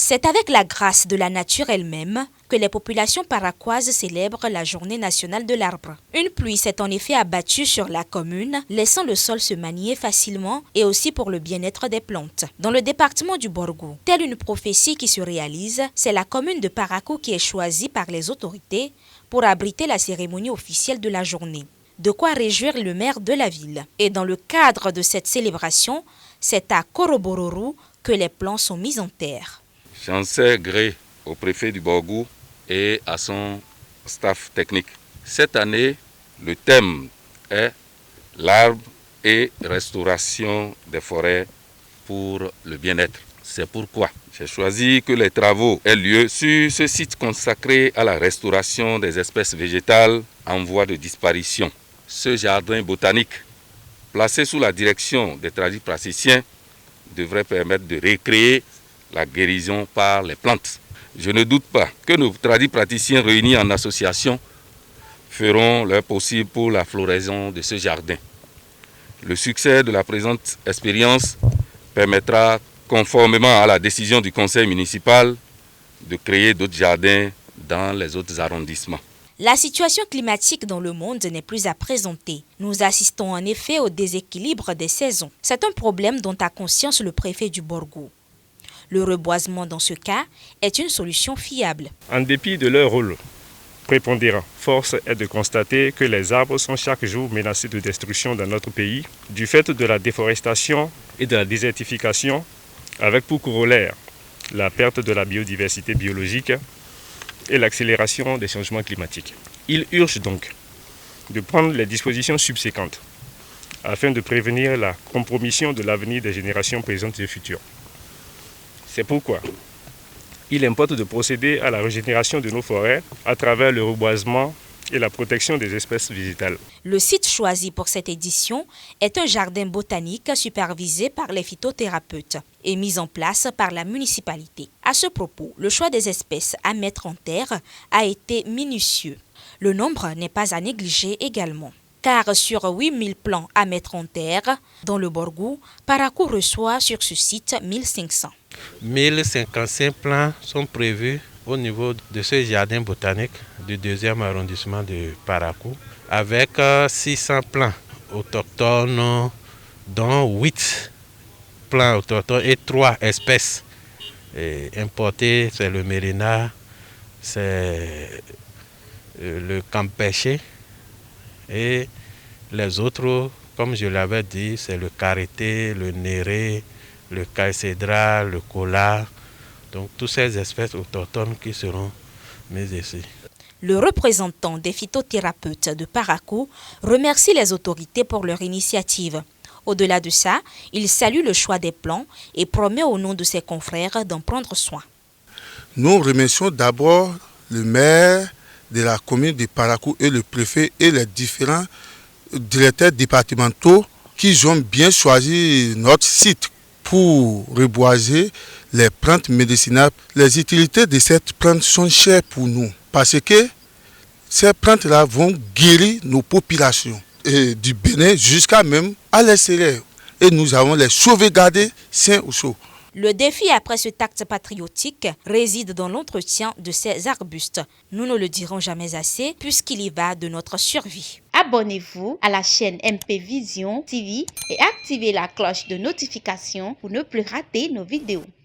C'est avec la grâce de la nature elle-même que les populations paraquoises célèbrent la journée nationale de l'arbre. Une pluie s'est en effet abattue sur la commune, laissant le sol se manier facilement et aussi pour le bien-être des plantes. Dans le département du Borgou, telle une prophétie qui se réalise, c'est la commune de Parakou qui est choisie par les autorités pour abriter la cérémonie officielle de la journée. De quoi réjouir le maire de la ville. Et dans le cadre de cette célébration, c'est à Korobororou que les plants sont mis en terre. J'en sais gré au préfet du Borgou et à son staff technique. Cette année, le thème est l'arbre et restauration des forêts pour le bien-être. C'est pourquoi j'ai choisi que les travaux aient lieu sur ce site consacré à la restauration des espèces végétales en voie de disparition. Ce jardin botanique, placé sous la direction des tradipraticiens, devrait permettre de recréer la guérison par les plantes. Je ne doute pas que nos tradipraticiens réunis en association feront leur possible pour la floraison de ce jardin. Le succès de la présente expérience permettra, conformément à la décision du conseil municipal, de créer d'autres jardins dans les autres arrondissements. La situation climatique dans le monde n'est plus à présenter. Nous assistons en effet au déséquilibre des saisons. C'est un problème dont a conscience le préfet du Borgou. Le reboisement dans ce cas est une solution fiable. En dépit de leur rôle prépondérant, force est de constater que les arbres sont chaque jour menacés de destruction dans notre pays du fait de la déforestation et de la désertification, avec pour corollaire la perte de la biodiversité biologique et l'accélération des changements climatiques. Il urge donc de prendre les dispositions subséquentes afin de prévenir la compromission de l'avenir des générations présentes et futures. C'est pourquoi il importe de procéder à la régénération de nos forêts à travers le reboisement et la protection des espèces végétales. Le site choisi pour cette édition est un jardin botanique supervisé par les phytothérapeutes et mis en place par la municipalité. À ce propos, le choix des espèces à mettre en terre a été minutieux. Le nombre n'est pas à négliger également. Car sur 8000 plants à mettre en terre, dans le Borgou, Parakou reçoit sur ce site 1500. 1055 plants sont prévus au niveau de ce jardin botanique du 2e arrondissement de Parakou, avec 600 plants autochtones, dont 8 plants autochtones et 3 espèces importées. C'est le mérina, c'est le campéché et les autres, comme je l'avais dit, c'est le karité, le néré, le caïcédra, le kola. Donc toutes ces espèces autochtones qui seront mises ici. Le représentant des phytothérapeutes de Parakou remercie les autorités pour leur initiative. Au-delà de ça, il salue le choix des plants et promet au nom de ses confrères d'en prendre soin. Nous remercions d'abord le maire de la commune de Parakou et le préfet et les différents directeurs départementaux qui ont bien choisi notre site pour reboiser les plantes médicinales. Les utilités de ces plantes sont chères pour nous parce que ces plantes-là vont guérir nos populations et du Bénin jusqu'à même à l'extérieur. Et nous avons les sauvegarder sains ou chauds. Le défi après cet acte patriotique réside dans l'entretien de ces arbustes. Nous ne le dirons jamais assez puisqu'il y va de notre survie. Abonnez-vous à la chaîne MP Vision TV et activez la cloche de notification pour ne plus rater nos vidéos.